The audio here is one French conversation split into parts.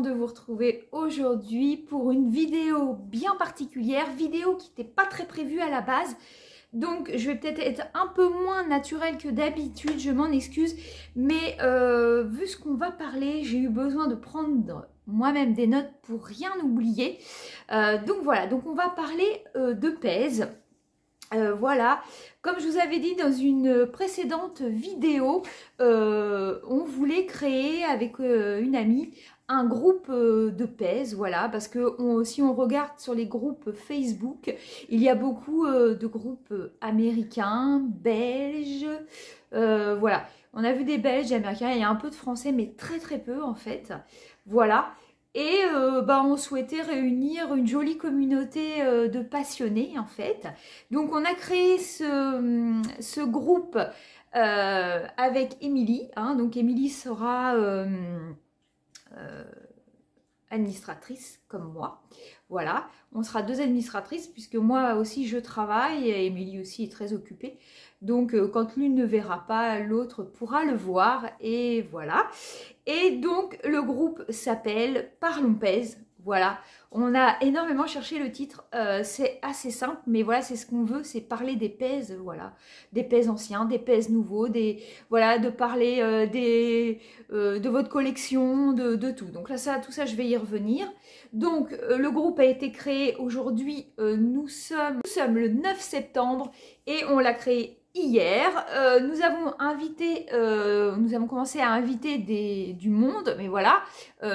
de vous retrouver aujourd'hui pour une vidéo bien particulière, vidéo qui n'était pas très prévue à la base. Donc je vais peut-être être un peu moins naturelle que d'habitude, je m'en excuse. Mais vu ce qu'on va parler, j'ai eu besoin de prendre moi-même des notes pour rien oublier. Donc voilà, donc on va parler de pèse. Voilà, comme je vous avais dit dans une précédente vidéo, on voulait créer avec une amie un groupe de pèse, voilà, parce que si on regarde sur les groupes Facebook, il y a beaucoup de groupes américains, belges, voilà. On a vu des belges, des américains, il y a un peu de français, mais très très peu en fait, voilà. Et on souhaitait réunir une jolie communauté de passionnés en fait. Donc on a créé ce groupe avec Émilie. Hein. Donc Émilie sera administratrice comme moi. Voilà, on sera deux administratrices puisque moi aussi je travaille et Émilie aussi est très occupée. Donc quand l'une ne verra pas, l'autre pourra le voir et voilà. Et donc le groupe s'appelle Parlons Pèse. Voilà, on a énormément cherché le titre, c'est assez simple, mais voilà, c'est ce qu'on veut, c'est parler des pèses, voilà, des pèses anciens, des pèses nouveaux, voilà, de parler de votre collection, de tout. Donc là, tout ça, je vais y revenir. Donc, le groupe a été créé aujourd'hui, nous sommes le 9 septembre et on l'a créé hier. Nous avons commencé à inviter du monde, mais voilà,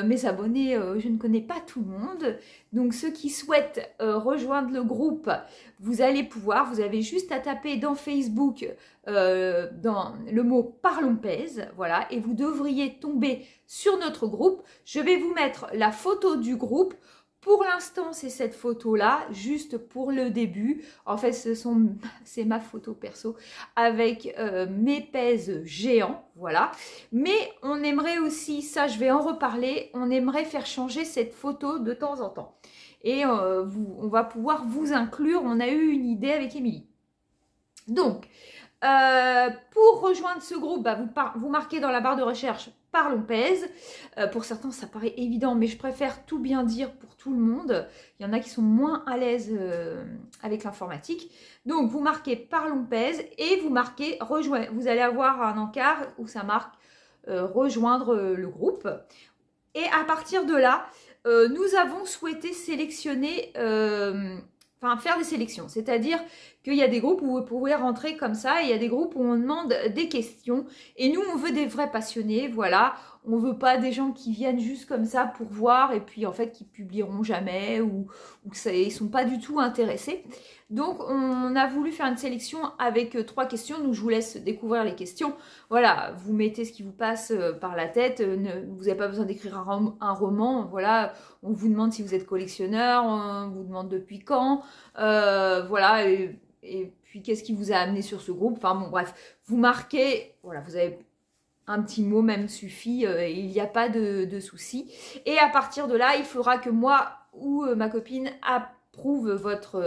mes abonnés, je ne connais pas tout le monde. Donc ceux qui souhaitent rejoindre le groupe, vous allez pouvoir, vous avez juste à taper dans Facebook dans le mot Parlons Pèse, voilà, et vous devriez tomber sur notre groupe. Je vais vous mettre la photo du groupe. Pour l'instant, c'est cette photo-là, juste pour le début. En fait, c'est ma photo perso avec mes pèses géants, voilà. Mais on aimerait aussi, ça je vais en reparler, on aimerait faire changer cette photo de temps en temps. Et on va pouvoir vous inclure, on a eu une idée avec Émilie. Donc, pour rejoindre ce groupe, vous marquez dans la barre de recherche Parlons Pèse. Pour certains, ça paraît évident, mais je préfère tout bien dire pour tout le monde. Il y en a qui sont moins à l'aise avec l'informatique. Donc, vous marquez Parlons Pèse et vous marquez Rejoindre. Vous allez avoir un encart où ça marque Rejoindre le groupe. Et à partir de là, nous avons souhaité sélectionner... faire des sélections, c'est-à-dire qu'il y a des groupes où vous pouvez rentrer comme ça et il y a des groupes où on demande des questions et nous on veut des vrais passionnés, voilà, on veut pas des gens qui viennent juste comme ça pour voir et puis en fait qui publieront jamais ou ils sont pas du tout intéressés. Donc on a voulu faire une sélection avec 3 questions, donc je vous laisse découvrir les questions. Voilà, vous mettez ce qui vous passe par la tête, vous n'avez pas besoin d'écrire un roman, voilà, on vous demande si vous êtes collectionneur, on vous demande depuis quand, voilà, et puis qu'est-ce qui vous a amené sur ce groupe, enfin bon bref, vous marquez, voilà, vous avez un petit mot même suffit, il n'y a pas de souci. Et à partir de là, il faudra que moi ou ma copine approuve votre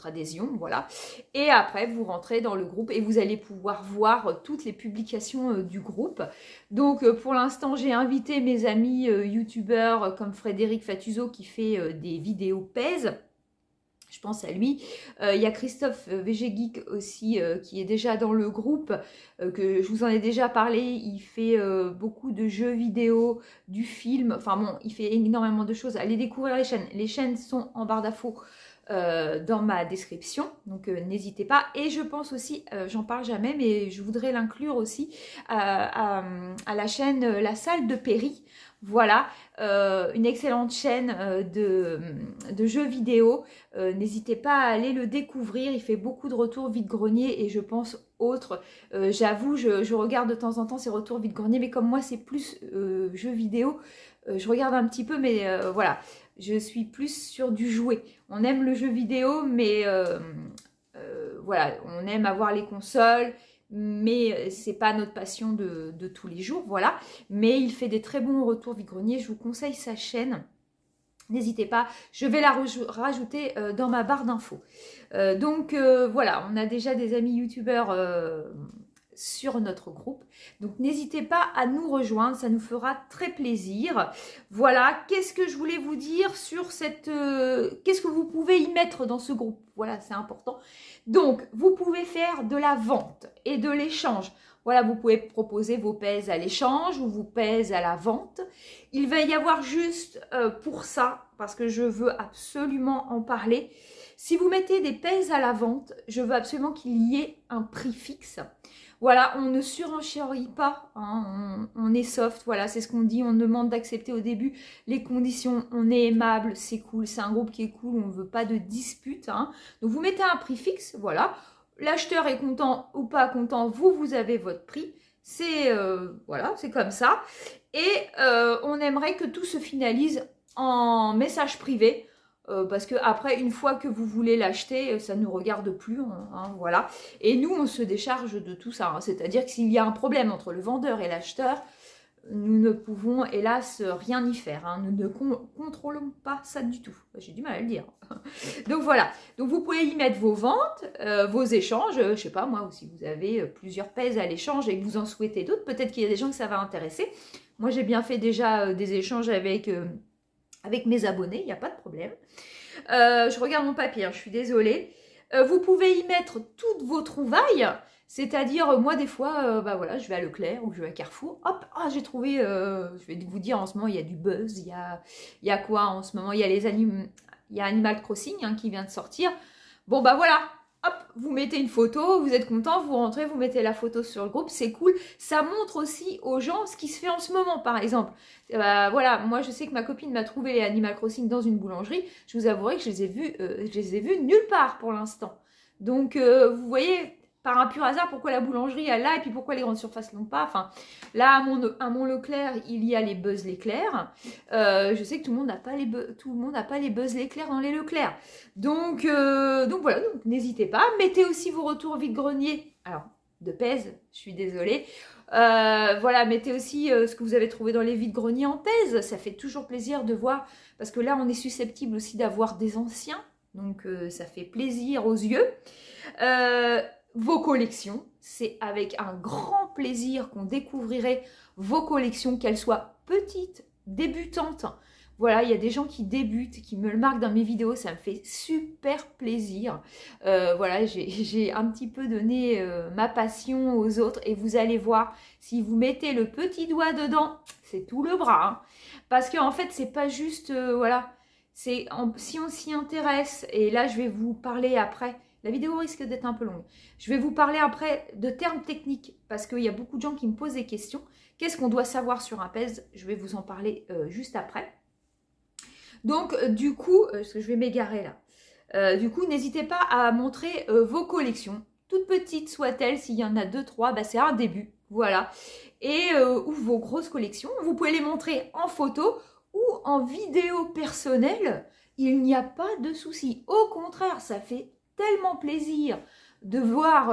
adhésion, voilà. Et après, vous rentrez dans le groupe et vous allez pouvoir voir toutes les publications du groupe. Donc, pour l'instant, j'ai invité mes amis youtubeurs comme Frédéric Fatuzo qui fait des vidéos pèse. Je pense à lui. Il y a Christophe VG Geek aussi qui est déjà dans le groupe, que je vous en ai déjà parlé. Il fait beaucoup de jeux vidéo, du film. Enfin bon, il fait énormément de choses. Allez découvrir les chaînes. Les chaînes sont en barre d'infos dans ma description. Donc n'hésitez pas. Et je pense aussi, j'en parle jamais, mais je voudrais l'inclure aussi à la chaîne La Salle de Perry. Voilà, une excellente chaîne de jeux vidéo. N'hésitez pas à aller le découvrir. Il fait beaucoup de retours vide-grenier et je pense autres. J'avoue, je regarde de temps en temps ces retours vide-grenier, mais comme moi, c'est plus jeux vidéo, je regarde un petit peu, mais voilà, je suis plus sur du jouet. On aime le jeu vidéo, mais voilà, on aime avoir les consoles. Mais c'est pas notre passion de tous les jours, voilà. Mais il fait des très bons retours vide-grenier, je vous conseille sa chaîne. N'hésitez pas, je vais la rajouter dans ma barre d'infos. Donc voilà, on a déjà des amis youtubeurs sur notre groupe. Donc n'hésitez pas à nous rejoindre, ça nous fera très plaisir. Voilà, qu'est-ce que je voulais vous dire sur cette... qu'est-ce que vous pouvez y mettre dans ce groupe? Voilà, c'est important. Donc, vous pouvez faire de la vente et de l'échange. Voilà, vous pouvez proposer vos pèses à l'échange ou vos pèses à la vente. Il va y avoir juste pour ça, parce que je veux absolument en parler, si vous mettez des pèses à la vente, je veux absolument qu'il y ait un prix fixe. Voilà, on ne surenchérit pas, hein, on est soft, voilà, c'est ce qu'on dit, on demande d'accepter au début les conditions, on est aimable, c'est cool, c'est un groupe qui est cool, on ne veut pas de dispute. Hein. Donc vous mettez un prix fixe, voilà, l'acheteur est content ou pas content, vous avez votre prix, c'est voilà, c'est comme ça. Et on aimerait que tout se finalise en message privé. Parce que après, une fois que vous voulez l'acheter, ça ne nous regarde plus, hein, voilà. Et nous, on se décharge de tout ça. Hein. C'est-à-dire que s'il y a un problème entre le vendeur et l'acheteur, nous ne pouvons, hélas, rien y faire. Hein. Nous ne contrôlons pas ça du tout. J'ai du mal à le dire. Donc voilà. Donc vous pouvez y mettre vos ventes, vos échanges. Je sais pas, moi, si vous avez plusieurs pèses à l'échange et que vous en souhaitez d'autres, peut-être qu'il y a des gens que ça va intéresser. Moi, j'ai bien fait déjà des échanges avec mes abonnés, il n'y a pas de problème. Je regarde mon papier, hein, je suis désolée. Vous pouvez y mettre toutes vos trouvailles, c'est-à-dire, moi, des fois, bah voilà, je vais à Leclerc ou je vais à Carrefour. Hop, ah, j'ai trouvé, je vais vous dire, en ce moment, il y a du buzz, il y a quoi en ce moment? Il y a il y a Animal Crossing hein, qui vient de sortir. Bon, bah voilà. Hop, vous mettez une photo, vous êtes content, vous rentrez, vous mettez la photo sur le groupe, c'est cool. Ça montre aussi aux gens ce qui se fait en ce moment, par exemple. Voilà, moi je sais que ma copine m'a trouvé les Animal Crossing dans une boulangerie. Je vous avouerai que je les ai vus nulle part pour l'instant. Donc, vous voyez, par un pur hasard, pourquoi la boulangerie est là et puis pourquoi les grandes surfaces l'ont pas. Enfin, là, à mon Leclerc, il y a les Buzz l'éclair. Je sais que tout le monde n'a pas les Buzz l'éclair dans les Leclerc. Donc voilà, donc n'hésitez pas. Mettez aussi vos retours vide-grenier. Alors, de pèse, je suis désolée. Voilà, mettez aussi ce que vous avez trouvé dans les vides-greniers en pèse. Ça fait toujours plaisir de voir, parce que là, on est susceptible aussi d'avoir des anciens. Donc, ça fait plaisir aux yeux. Vos collections, c'est avec un grand plaisir qu'on découvrirait vos collections, qu'elles soient petites, débutantes. Voilà, il y a des gens qui débutent, qui me le marquent dans mes vidéos, ça me fait super plaisir. Voilà, j'ai un petit peu donné ma passion aux autres et vous allez voir, si vous mettez le petit doigt dedans, c'est tout le bras. Hein. Parce qu'en fait, c'est pas juste, voilà, si on s'y intéresse, et là je vais vous parler après. La vidéo risque d'être un peu longue. Je vais vous parler après de termes techniques parce qu'il y a beaucoup de gens qui me posent des questions. Qu'est-ce qu'on doit savoir sur un pèse? Je vais vous en parler juste après. Donc, du coup, je vais m'égarer là. Du coup, n'hésitez pas à montrer vos collections. Toutes petites soient-elles, s'il y en a 2-3, bah, c'est un début. Voilà. Et ou vos grosses collections. Vous pouvez les montrer en photo ou en vidéo personnelle. Il n'y a pas de souci. Au contraire, ça fait tellement plaisir de voir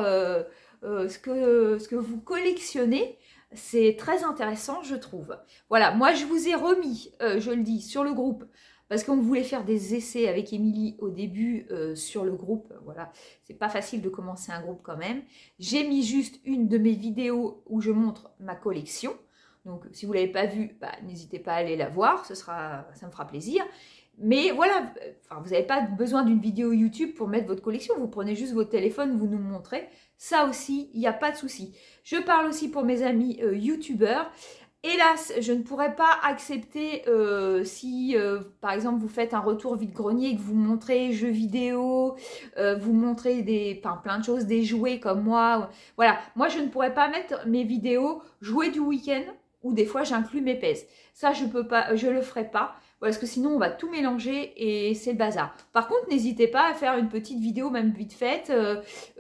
ce que vous collectionnez. C'est très intéressant, je trouve. Voilà, moi je vous ai remis, je le dis, sur le groupe, parce qu'on voulait faire des essais avec Émilie au début sur le groupe. Voilà, c'est pas facile de commencer un groupe quand même. J'ai mis juste une de mes vidéos où je montre ma collection. Donc si vous ne l'avez pas vue, bah, n'hésitez pas à aller la voir, ça me fera plaisir. Mais voilà, enfin, vous n'avez pas besoin d'une vidéo YouTube pour mettre votre collection. Vous prenez juste votre téléphone, vous nous montrez. Ça aussi, il n'y a pas de souci. Je parle aussi pour mes amis YouTubeurs. Hélas, je ne pourrais pas accepter si, par exemple, vous faites un retour vide-grenier et que vous montrez jeux vidéo, vous montrez plein de choses, des jouets comme moi. Voilà, moi, je ne pourrais pas mettre mes vidéos jouets du week-end ou des fois, j'inclus mes pèses. Ça, je peux pas, je le ferai pas. Parce que sinon, on va tout mélanger et c'est le bazar. Par contre, n'hésitez pas à faire une petite vidéo, même vite faite.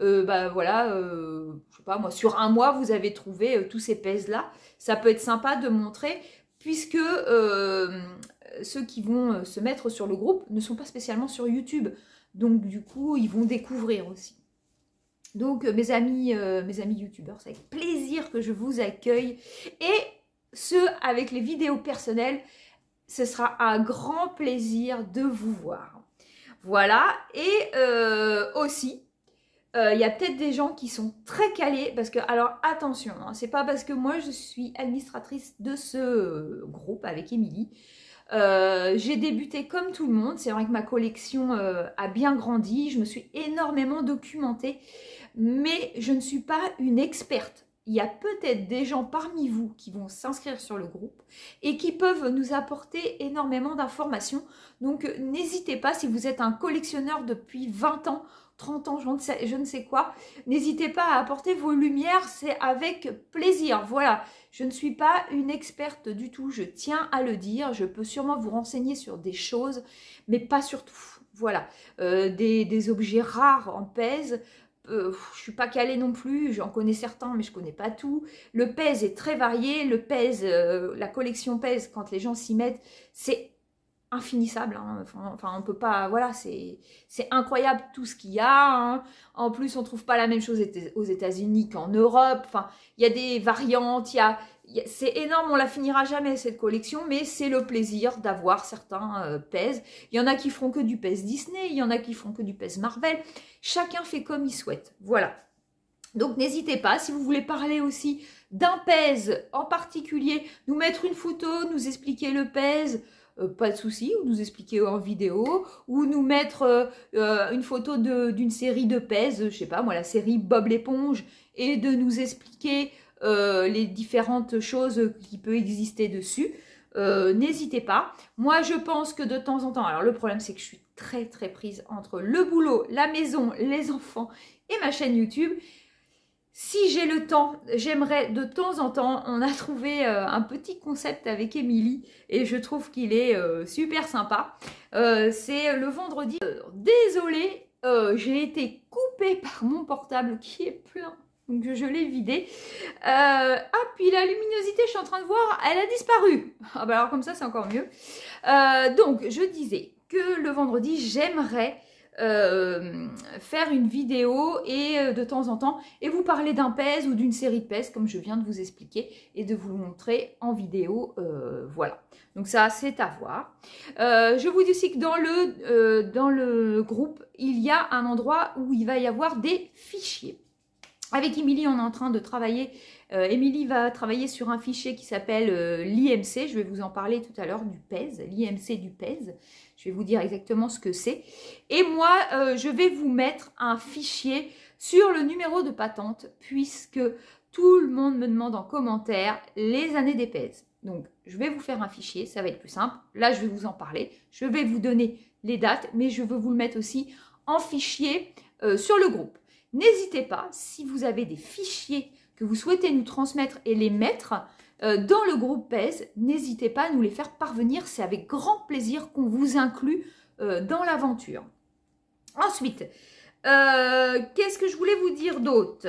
Bah voilà, je sais pas moi, sur un mois, vous avez trouvé tous ces pèses-là. Ça peut être sympa de montrer, puisque ceux qui vont se mettre sur le groupe ne sont pas spécialement sur YouTube. Donc, du coup, ils vont découvrir aussi. Donc, mes amis YouTubeurs, c'est avec plaisir que je vous accueille. Et ceux avec les vidéos personnelles, ce sera un grand plaisir de vous voir. Voilà, et aussi, Il y a peut-être des gens qui sont très calés, parce que, alors attention, hein, c'est pas parce que moi je suis administratrice de ce groupe avec Émilie. J'ai débuté comme tout le monde, c'est vrai que ma collection a bien grandi, je me suis énormément documentée, mais je ne suis pas une experte. Il y a peut-être des gens parmi vous qui vont s'inscrire sur le groupe et qui peuvent nous apporter énormément d'informations. Donc n'hésitez pas, si vous êtes un collectionneur depuis 20 ans, 30 ans, je ne sais quoi, n'hésitez pas à apporter vos lumières, c'est avec plaisir. Voilà, je ne suis pas une experte du tout, je tiens à le dire, je peux sûrement vous renseigner sur des choses, mais pas sur tout. Voilà, des objets rares en pèse, je suis pas calée non plus, j'en connais certains, mais je connais pas tout. Le pèse est très varié, le pèse, la collection pèse, quand les gens s'y mettent, c'est infinissable, hein. Enfin on peut pas, voilà, c'est incroyable tout ce qu'il y a, hein. En plus on trouve pas la même chose aux États-Unis qu'en Europe, enfin il y a des variantes, c'est énorme, on la finira jamais cette collection, mais c'est le plaisir d'avoir certains pèses. Il y en a qui feront que du pèse Disney, il y en a qui feront que du pèse Marvel, chacun fait comme il souhaite, voilà. Donc n'hésitez pas, si vous voulez parler aussi d'un pèse en particulier, nous mettre une photo, nous expliquer le pèse, pas de souci, ou nous expliquer en vidéo, ou nous mettre une photo d'une série de pèse, je sais pas moi, la série Bob l'éponge, et de nous expliquer les différentes choses qui peuvent exister dessus. N'hésitez pas. Moi, je pense que de temps en temps, alors le problème c'est que je suis très prise entre le boulot, la maison, les enfants et ma chaîne YouTube. Si j'ai le temps, j'aimerais de temps en temps, on a trouvé un petit concept avec Émilie et je trouve qu'il est super sympa. C'est le vendredi. Désolée, j'ai été coupée par mon portable qui est plein. Donc je l'ai vidé. Ah, puis la luminosité, je suis en train de voir, elle a disparu. Ah bah alors comme ça, c'est encore mieux. Donc je disais que le vendredi, j'aimerais faire une vidéo et de temps en temps et vous parler d'un pèse ou d'une série de pèse comme je viens de vous expliquer et de vous le montrer en vidéo, voilà. Donc ça c'est à voir. Je vous dis aussi que dans le groupe il y a un endroit où il va y avoir des fichiers. Avec Émilie, on est en train de travailler. Émilie va travailler sur un fichier qui s'appelle l'IMC. Je vais vous en parler tout à l'heure du pèse, l'IMC du pèse. Je vais vous dire exactement ce que c'est. Et moi, je vais vous mettre un fichier sur le numéro de patente puisque tout le monde me demande en commentaire les années des pèses. Donc, je vais vous faire un fichier, ça va être plus simple. Là, je vais vous en parler. Je vais vous donner les dates, mais je veux vous le mettre aussi en fichier sur le groupe. N'hésitez pas, si vous avez des fichiers que vous souhaitez nous transmettre et les mettre dans le groupe pèse, n'hésitez pas à nous les faire parvenir. C'est avec grand plaisir qu'on vous inclut dans l'aventure. Ensuite, qu'est-ce que je voulais vous dire d'autre?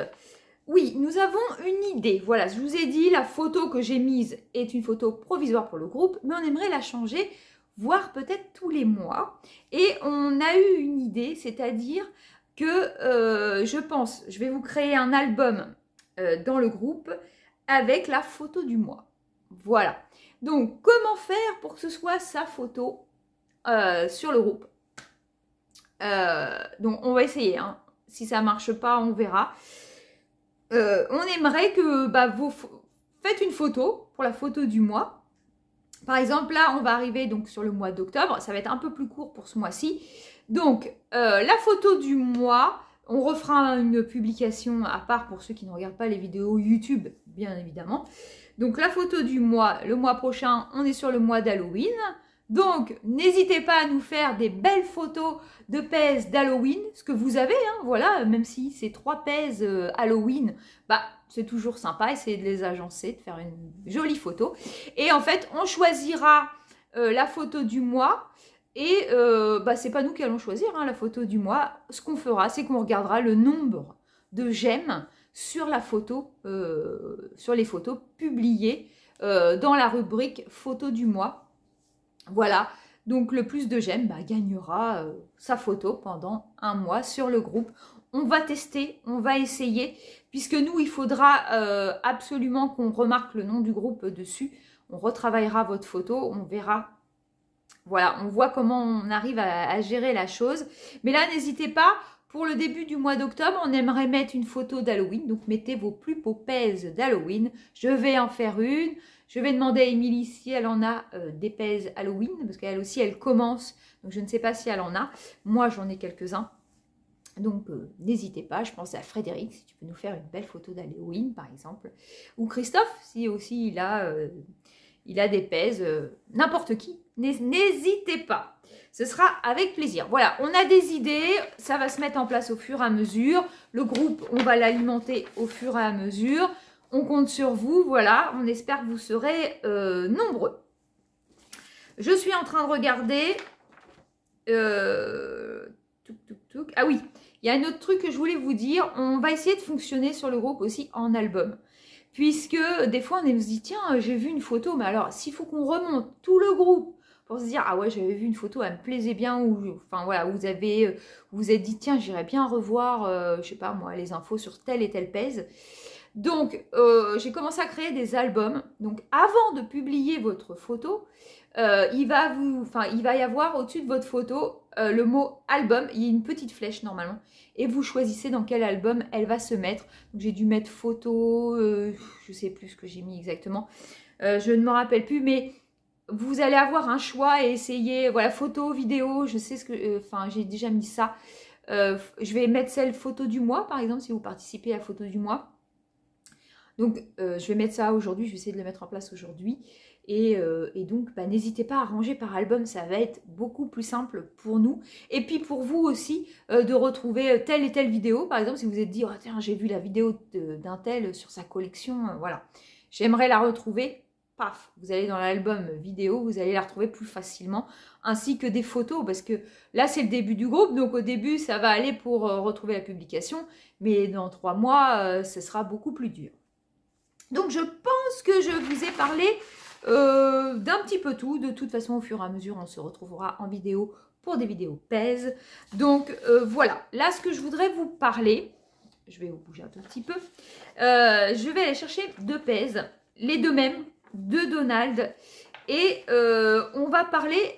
Oui, nous avons une idée. Voilà, je vous ai dit, la photo que j'ai mise est une photo provisoire pour le groupe, mais on aimerait la changer, voire peut-être tous les mois. Et on a eu une idée, c'est-à-dire que je pense, je vais vous créer un album dans le groupe avec la photo du mois. Voilà. Donc, comment faire pour que ce soit sa photo sur le groupe? Donc, on va essayer. Hein. Si ça ne marche pas, on verra. On aimerait que vous faites une photo pour la photo du mois. Par exemple, là, on va arriver donc sur le mois d'octobre. Ça va être un peu plus court pour ce mois-ci. Donc, la photo du mois, on refera une publication à part pour ceux qui ne regardent pas les vidéos YouTube, bien évidemment. Donc, la photo du mois, le mois prochain, on est sur le mois d'Halloween. Donc, n'hésitez pas à nous faire des belles photos de pèse d'Halloween, ce que vous avez, hein, voilà, même si c'est 3 pèses Halloween, c'est toujours sympa, essayez de les agencer, de faire une jolie photo. Et en fait, on choisira la photo du mois. Et c'est pas nous qui allons choisir hein, la photo du mois. Ce qu'on fera, c'est qu'on regardera le nombre de j'aime sur la photo, sur les photos publiées dans la rubrique photo du mois. Voilà, donc le plus de j'aime gagnera sa photo pendant un mois sur le groupe. On va tester, on va essayer, puisque nous, il faudra absolument qu'on remarque le nom du groupe dessus. On retravaillera votre photo, on verra. Voilà, on voit comment on arrive à gérer la chose. Mais là, n'hésitez pas, pour le début du mois d'octobre, on aimerait mettre une photo d'Halloween. Donc, mettez vos plus beaux pèses d'Halloween. Je vais en faire une. Je vais demander à Émilie si elle en a des pèses Halloween. Parce qu'elle aussi, elle commence. Donc, je ne sais pas si elle en a. Moi, j'en ai quelques-uns. Donc, n'hésitez pas. Je pense à Frédéric, si tu peux nous faire une belle photo d'Halloween, par exemple. Ou Christophe, si aussi il a des pèses. N'importe qui. N'hésitez pas. Ce sera avec plaisir. Voilà, on a des idées. Ça va se mettre en place au fur et à mesure. Le groupe, on va l'alimenter au fur et à mesure. On compte sur vous. Voilà, on espère que vous serez nombreux. Je suis en train de regarder... Ah oui, il y a un autre truc que je voulais vous dire. On va essayer de fonctionner sur le groupe aussi en album. Puisque des fois, on se dit, tiens, j'ai vu une photo. Mais alors, s'il faut qu'on remonte tout le groupe pour se dire, ah ouais, j'avais vu une photo, elle me plaisait bien. Ou, enfin voilà, vous vous êtes dit, tiens, j'irais bien revoir, je sais pas moi, les infos sur telle et telle pèse. Donc, j'ai commencé à créer des albums. Donc, avant de publier votre photo, il va y avoir au-dessus de votre photo le mot album. Il y a une petite flèche normalement. Et vous choisissez dans quel album elle va se mettre. Donc, j'ai dû mettre photo, je ne sais plus ce que j'ai mis exactement. Je ne me rappelle plus, mais vous allez avoir un choix et essayer, voilà, photo, vidéo, je sais ce que, j'ai déjà mis ça. Je vais mettre celle photo du mois, par exemple, si vous participez à photo du mois. Donc, je vais mettre ça aujourd'hui, je vais essayer de le mettre en place aujourd'hui. Et donc, n'hésitez pas à ranger par album, ça va être beaucoup plus simple pour nous. Et puis pour vous aussi, de retrouver telle et telle vidéo. Par exemple, si vous êtes dit, oh, tiens, j'ai vu la vidéo d'un tel sur sa collection, voilà. J'aimerais la retrouver, paf, vous allez dans l'album vidéo, vous allez la retrouver plus facilement. Ainsi que des photos, parce que là, c'est le début du groupe. Donc au début, ça va aller pour retrouver la publication. Mais dans 3 mois, ce sera beaucoup plus dur. Donc, je pense que je vous ai parlé d'un petit peu tout. De toute façon, au fur et à mesure, on se retrouvera en vidéo pour des vidéos pèse. Donc, voilà. Là, ce que je voudrais vous parler, je vais vous bouger un tout petit peu. Je vais aller chercher 2 pèses, les 2 mêmes, de Donald. Et on va parler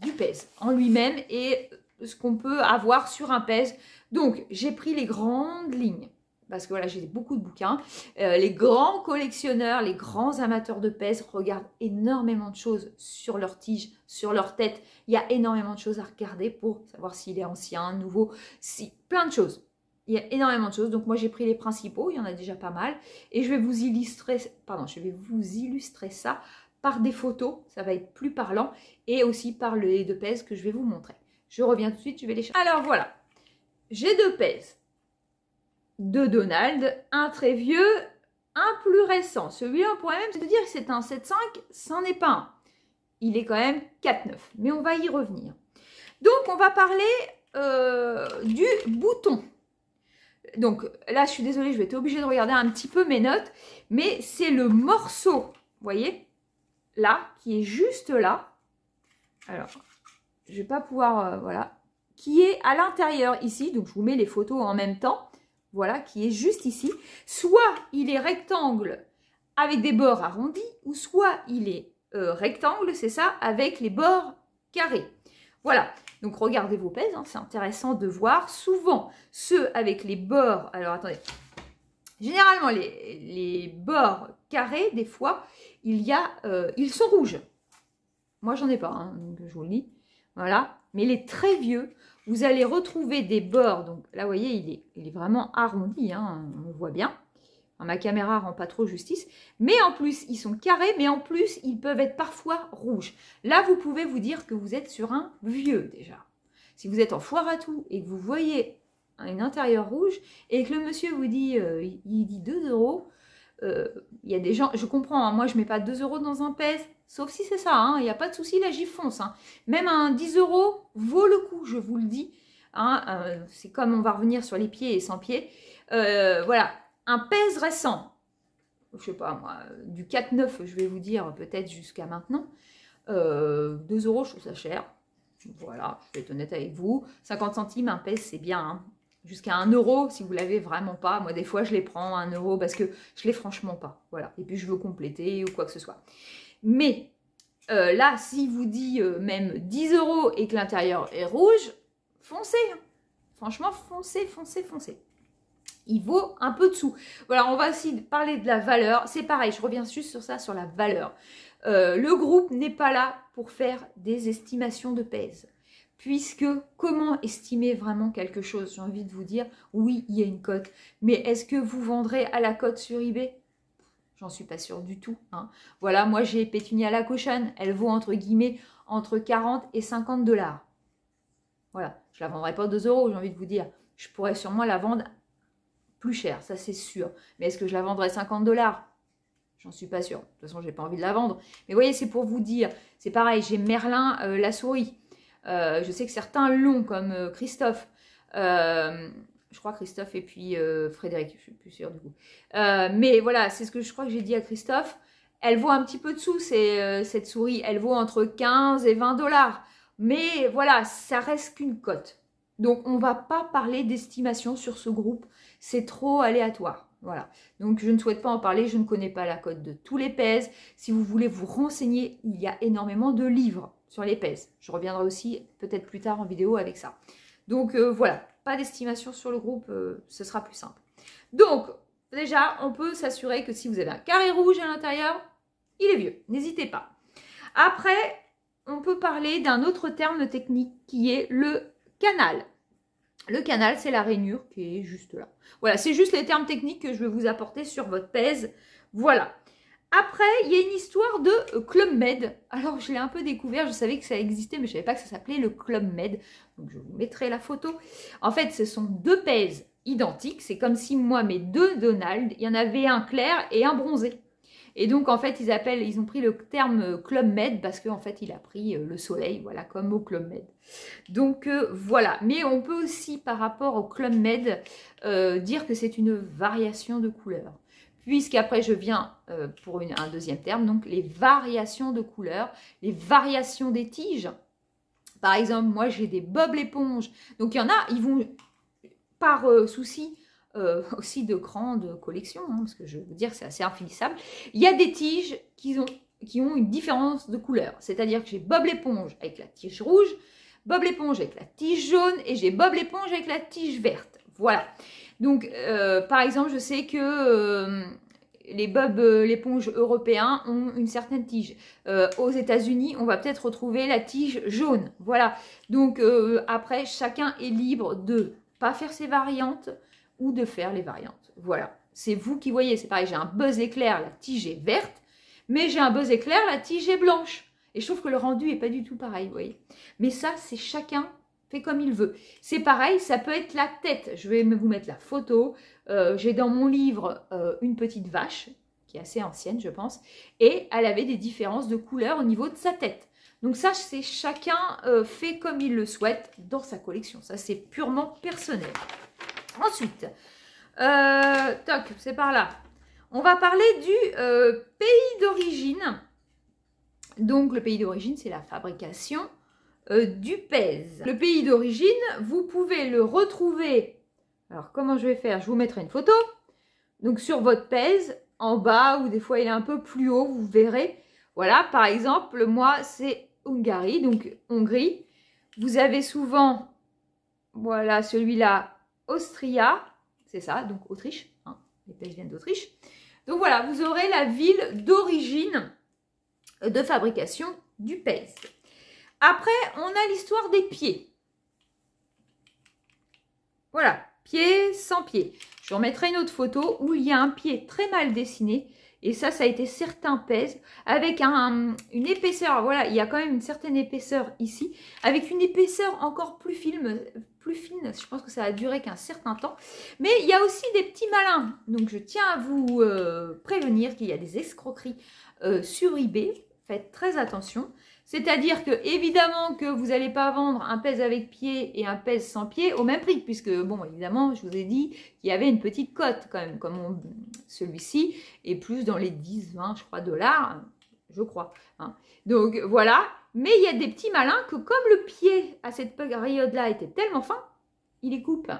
du pèse en lui-même et ce qu'on peut avoir sur un pèse. Donc, j'ai pris les grandes lignes. Parce que voilà, j'ai beaucoup de bouquins. Les grands collectionneurs, les grands amateurs de pèse regardent énormément de choses sur leur tige, sur leur tête. Il y a énormément de choses à regarder pour savoir s'il est ancien, nouveau, plein de choses. Il y a énormément de choses. Donc moi, j'ai pris les principaux, il y en a déjà pas mal. Et je vais vous illustrer ça par des photos. Ça va être plus parlant. Et aussi par les 2 pèses que je vais vous montrer. Je reviens tout de suite, je vais les chercher. Alors voilà, j'ai 2 pèses de Donald, un très vieux, un plus récent. Celui-là, on pourrait même se dire que c'est un 7,5, c'en est pas un. Il est quand même 4,9, mais on va y revenir. Donc, on va parler du bouton. Donc, là, je suis désolée, je vais être obligée de regarder un petit peu mes notes, mais c'est le morceau, vous voyez, là, qui est juste là. Alors, je ne vais pas pouvoir, voilà, qui est à l'intérieur ici. Donc, je vous mets les photos en même temps. Voilà, qui est juste ici. Soit il est rectangle avec des bords arrondis, ou soit il est rectangle, c'est ça, avec les bords carrés. Voilà, donc regardez vos pèses, hein, c'est intéressant de voir. Souvent, ceux avec les bords, alors attendez, généralement les bords carrés, des fois, ils sont rouges. Moi, j'en ai pas, hein, donc je vous le dis. Voilà, mais les très vieux, vous allez retrouver des bords. Donc là, vous voyez, il est vraiment arrondi, hein, on le voit bien. Enfin, ma caméra rend pas trop justice. Mais en plus, ils sont carrés, mais en plus, ils peuvent être parfois rouges. Là, vous pouvez vous dire que vous êtes sur un vieux déjà. Si vous êtes en foire à tout et que vous voyez un intérieur rouge et que le monsieur vous dit, il dit 2 €, il y a des gens, je comprends, hein, moi je mets pas 2 € dans un pèse, sauf si c'est ça, hein, il n'y a pas de souci, là j'y fonce. Hein. Même un 10 € vaut le coup, je vous le dis. Hein, c'est comme on va revenir sur les pieds et sans pieds. Voilà, un pèse récent, je sais pas moi, du 4,9, je vais vous dire peut-être jusqu'à maintenant. 2 €, je trouve ça cher. Voilà, je vais être honnête avec vous. 50 centimes, un pèse, c'est bien. Hein. Jusqu'à 1 € si vous l'avez vraiment pas. Moi, des fois, je les prends 1 € parce que je l'ai franchement pas. Voilà. Et puis, je veux compléter ou quoi que ce soit. Mais là, si vous dit même 10 € et que l'intérieur est rouge, foncez. Franchement, foncez, foncez, foncez. Il vaut un peu de sous. Voilà, on va aussi parler de la valeur. C'est pareil, je reviens juste sur ça, sur la valeur. Le groupe n'est pas là pour faire des estimations de pèse. Puisque, comment estimer vraiment quelque chose? J'ai envie de vous dire, oui, il y a une cote. Mais est-ce que vous vendrez à la cote sur eBay? J'en suis pas sûre du tout. Hein. Voilà, moi j'ai Pétunia la cochonne. Elle vaut entre guillemets entre 40 et 50 $. Voilà, je la vendrai pas 2 €, j'ai envie de vous dire. Je pourrais sûrement la vendre plus cher, ça c'est sûr. Mais est-ce que je la vendrai 50 $? J'en suis pas sûre. De toute façon, j'ai pas envie de la vendre. Mais vous voyez, c'est pour vous dire. C'est pareil, j'ai Merlin la souris. Je sais que certains l'ont, comme Christophe. Je crois Christophe et puis Frédéric, je suis plus sûre du coup. Mais voilà, c'est ce que je crois que j'ai dit à Christophe. Elle vaut un petit peu de sous, cette souris. Elle vaut entre 15 et 20 $. Mais voilà, ça reste qu'une cote. Donc, on ne va pas parler d'estimation sur ce groupe. C'est trop aléatoire. Voilà. Donc, je ne souhaite pas en parler. Je ne connais pas la cote de tous les pèses. Si vous voulez vous renseigner, il y a énormément de livres sur les pèses. Je reviendrai aussi peut-être plus tard en vidéo avec ça. Donc, voilà. Pas d'estimation sur le groupe. Ce sera plus simple. Donc, déjà, on peut s'assurer que si vous avez un carré rouge à l'intérieur, il est vieux. N'hésitez pas. Après, on peut parler d'un autre terme technique qui est le canal. Le canal, c'est la rainure qui est juste là. Voilà, c'est juste les termes techniques que je vais vous apporter sur votre pèse. Voilà. Après, il y a une histoire de Club Med. Alors, je l'ai un peu découvert. Je savais que ça existait, mais je ne savais pas que ça s'appelait le Club Med. Donc, je vous mettrai la photo. En fait, ce sont deux pèses identiques. C'est comme si moi, mes deux Donald, il y en avait un clair et un bronzé. Et donc, en fait, ils ont pris le terme Club Med parce qu'en fait, il a pris le soleil, voilà, comme au Club Med. Donc, voilà. Mais on peut aussi, par rapport au Club Med, dire que c'est une variation de couleurs. Puisqu'après, je viens pour un deuxième terme, donc les variations de couleurs, les variations des tiges. Par exemple, moi, j'ai des bob l'éponge. Donc, il y en a, ils vont, par souci, aussi de grande collection, hein, parce que je veux dire c'est assez infinissable. Il y a des tiges qui ont une différence de couleur. C'est-à-dire que j'ai Bob l'éponge avec la tige rouge, Bob l'éponge avec la tige jaune et j'ai Bob l'éponge avec la tige verte. Voilà. Donc, par exemple, je sais que les Bob l'éponge européens ont une certaine tige. Aux États-Unis, on va peut-être retrouver la tige jaune. Voilà. Donc, après, chacun est libre de pas faire ses variantes ou de faire les variantes. Voilà, c'est vous qui voyez. C'est pareil, j'ai un buzz éclair, la tige est verte, mais j'ai un buzz éclair, la tige est blanche. Et je trouve que le rendu n'est pas du tout pareil, vous voyez. Mais ça, c'est chacun fait comme il veut. C'est pareil, ça peut être la tête. Je vais vous mettre la photo. J'ai dans mon livre une petite vache, qui est assez ancienne, je pense, et elle avait des différences de couleur au niveau de sa tête. Donc ça, c'est chacun fait comme il le souhaite dans sa collection. Ça, c'est purement personnel. Ensuite, toc, c'est par là. On va parler du pays d'origine. Donc, le pays d'origine, c'est la fabrication du pèse. Le pays d'origine, vous pouvez le retrouver. Alors, comment je vais faire? Je vous mettrai une photo. Donc, sur votre pèse, en bas, ou des fois, il est un peu plus haut, vous verrez. Voilà, par exemple, moi, c'est Hongrie, donc Hongrie. Vous avez souvent, voilà, celui-là, Austria, c'est ça, donc Autriche, hein, les pèses viennent d'Autriche. Donc voilà, vous aurez la ville d'origine de fabrication du pèse. Après, on a l'histoire des pieds. Voilà, pieds sans pieds. Je vous remettrai une autre photo où il y a un pied très mal dessiné. Et ça a été certains pèses avec une épaisseur. Voilà, il y a quand même une certaine épaisseur ici. Avec une épaisseur encore plus fine. Je pense que ça a duré qu'un certain temps. Mais il y a aussi des petits malins. Donc, je tiens à vous prévenir qu'il y a des escroqueries sur eBay. Faites très attention. C'est-à-dire que, évidemment, que vous n'allez pas vendre un pèse avec pied et un pèse sans pied au même prix. Puisque, bon, évidemment, je vous ai dit qu'il y avait une petite cote quand même. Comme celui-ci est plus dans les 10, 20, je crois, dollars. Je crois. Hein. Donc, voilà. Mais il y a des petits malins que comme le pied à cette période-là était tellement fin, il les coupe.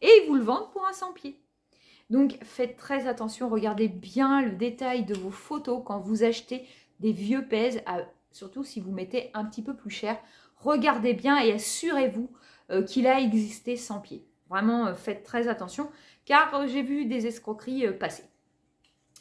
Et ils vous le vendent pour un sans pied. Donc, faites très attention. Regardez bien le détail de vos photos quand vous achetez des vieux pèses, surtout si vous mettez un petit peu plus cher. Regardez bien et assurez-vous qu'il a existé sans pied. Vraiment, faites très attention, car j'ai vu des escroqueries passer.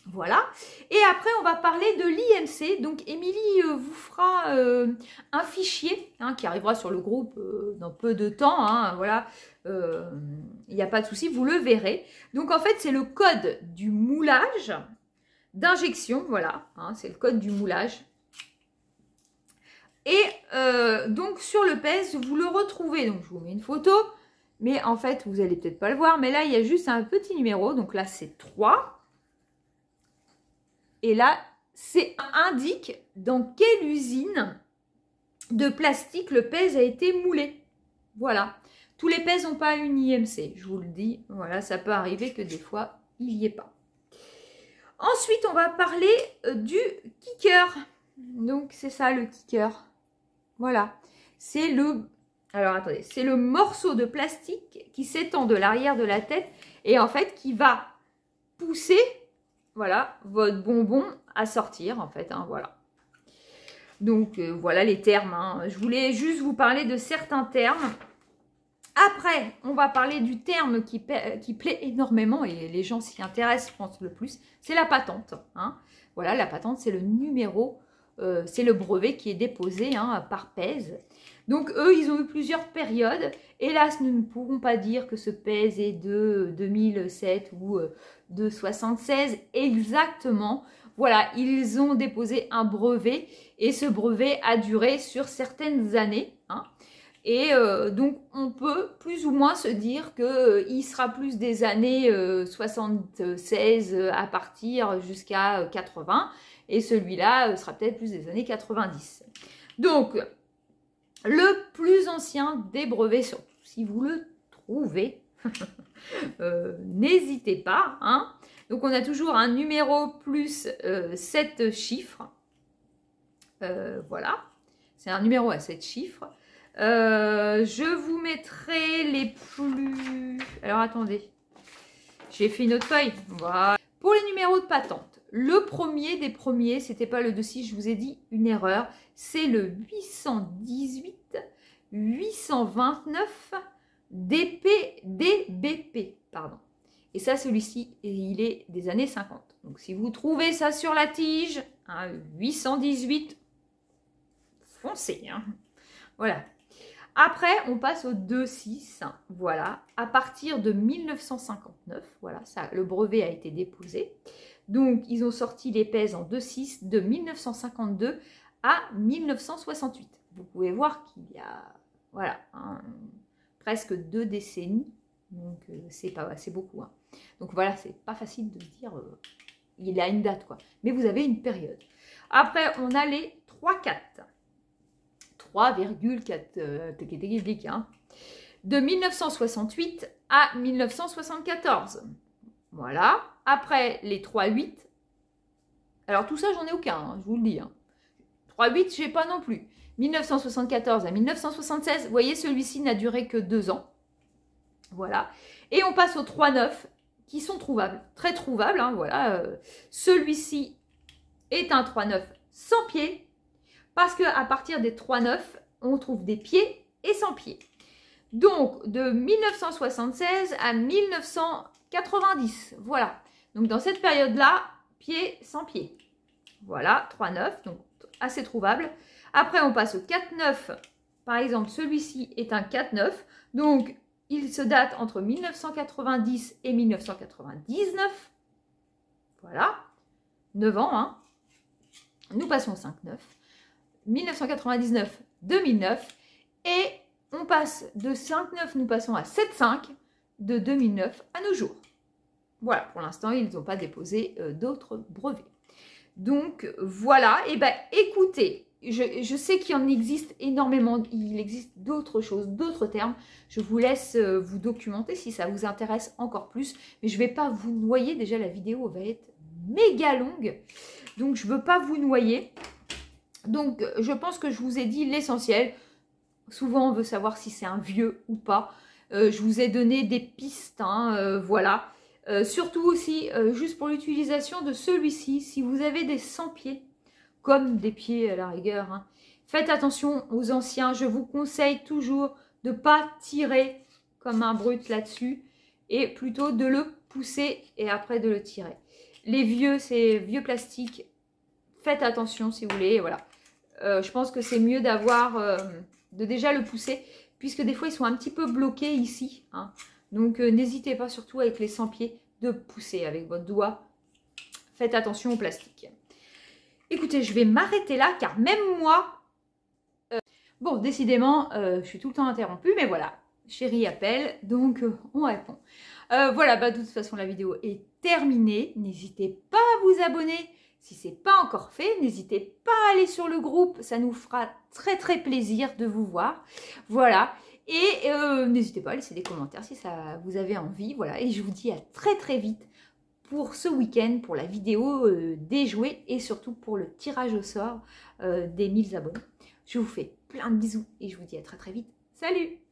Voilà. Et après, on va parler de l'IMC. Donc, Émilie vous fera un fichier qui arrivera sur le groupe dans peu de temps. Voilà. Il n'y a pas de souci, vous le verrez. Donc, en fait, c'est le code du moulage d'injection. Voilà. C'est le code du moulage. Et donc, sur le PES, vous le retrouvez. Donc, je vous mets une photo. Mais en fait, vous n'allez peut-être pas le voir. Mais là, il y a juste un petit numéro. Donc là, c'est 3. Et là, c'est indique dans quelle usine de plastique le PES a été moulé. Voilà. Tous les PES n'ont pas une IMC, je vous le dis. Voilà, ça peut arriver que des fois, il n'y ait pas. Ensuite, on va parler du kicker. Donc, c'est ça le kicker. Voilà. C'est le... Alors, attendez. C'est le morceau de plastique qui s'étend de l'arrière de la tête et en fait, qui va pousser... Voilà, votre bonbon à sortir, en fait, voilà. Donc, voilà les termes. Je voulais juste vous parler de certains termes. Après, on va parler du terme qui plaît énormément et les gens s'y intéressent, je pense, le plus. C'est la patente. Voilà, la patente, c'est le numéro, c'est le brevet qui est déposé par PES. Donc, eux, ils ont eu plusieurs périodes. Hélas, nous ne pourrons pas dire que ce PES est de 2007 ou de 1976 exactement. Voilà, ils ont déposé un brevet et ce brevet a duré sur certaines années. Et donc, on peut plus ou moins se dire qu'il sera plus des années 76 à partir jusqu'à 80. Et celui-là sera peut-être plus des années 90. Donc... le plus ancien des brevets, surtout si vous le trouvez, n'hésitez pas. Donc, on a toujours un numéro plus 7 chiffres. Voilà, c'est un numéro à 7 chiffres. Je vous mettrai les plus... Alors, attendez, j'ai fait une autre feuille. Voilà. Pour les numéros de patente, le premier des premiers, c'était pas le 26, je vous ai dit une erreur, c'est le 818 829 DBP, pardon. Et ça, celui-ci, il est des années 50. Donc, si vous trouvez ça sur la tige, 818, foncez. Voilà. Après, on passe au 2.6. Voilà. À partir de 1959, voilà, ça, le brevet a été déposé. Donc, ils ont sorti les PES en 2.6 de 1952 à 1968. Vous pouvez voir qu'il y a, voilà, presque 2 décennies. Donc, c'est beaucoup. Donc, voilà, c'est pas facile de dire, il a une date, quoi. Mais vous avez une période. Après, on a les 3,4. 3,4 de 1968 à 1974. Voilà. Après, les 3,8. Alors, tout ça, j'en ai aucun, je vous le dis. 3,8, je n'ai pas non plus. 1974 à 1976, vous voyez, celui-ci n'a duré que 2 ans. Voilà. Et on passe aux 3,9 qui sont trouvables, très trouvables. Voilà. Celui-ci est un 3,9 sans pied. Parce qu'à partir des 3,9, on trouve des pieds et sans pieds. Donc, de 1976 à 1990. Voilà. Donc, dans cette période-là, pieds sans pieds. Voilà, 3,9. Donc, assez trouvable. Après, on passe au 4,9. Par exemple, celui-ci est un 4,9. Donc, il se date entre 1990 et 1999. Voilà. 9 ans. Nous passons au 5,9. 1999, 2009 et on passe de 5,9, nous passons à 7,5 de 2009 à nos jours. Voilà, pour l'instant, ils n'ont pas déposé d'autres brevets. Donc, voilà, et bien, écoutez, je sais qu'il en existe énormément, il existe d'autres choses, d'autres termes. Je vous laisse vous documenter si ça vous intéresse encore plus, mais je ne vais pas vous noyer, déjà la vidéo va être méga longue, donc je ne veux pas vous noyer. Donc, je pense que je vous ai dit l'essentiel. Souvent, on veut savoir si c'est un vieux ou pas. Je vous ai donné des pistes, voilà. Surtout aussi, juste pour l'utilisation de celui-ci, si vous avez des sans-pieds, comme des pieds à la rigueur, faites attention aux anciens. Je vous conseille toujours de ne pas tirer comme un brut là-dessus et plutôt de le pousser et après de le tirer. Les vieux, c'est vieux plastique, faites attention si vous voulez, voilà. Je pense que c'est mieux d'avoir, de déjà le pousser, puisque des fois ils sont un petit peu bloqués ici, hein. Donc n'hésitez pas surtout avec les 100 pieds de pousser avec votre doigt. Faites attention au plastique. Écoutez, je vais m'arrêter là, car même moi, bon, décidément, je suis tout le temps interrompue, mais voilà, chérie appelle, donc on répond. Voilà, bah, de toute façon, la vidéo est terminée. N'hésitez pas à vous abonner. Si ce n'est pas encore fait, n'hésitez pas à aller sur le groupe. Ça nous fera très très plaisir de vous voir. Voilà. Et n'hésitez pas à laisser des commentaires si ça vous avez envie. Voilà. Et je vous dis à très très vite pour ce week-end, pour la vidéo des jouets et surtout pour le tirage au sort des 1000 abonnés. Je vous fais plein de bisous et je vous dis à très très vite. Salut!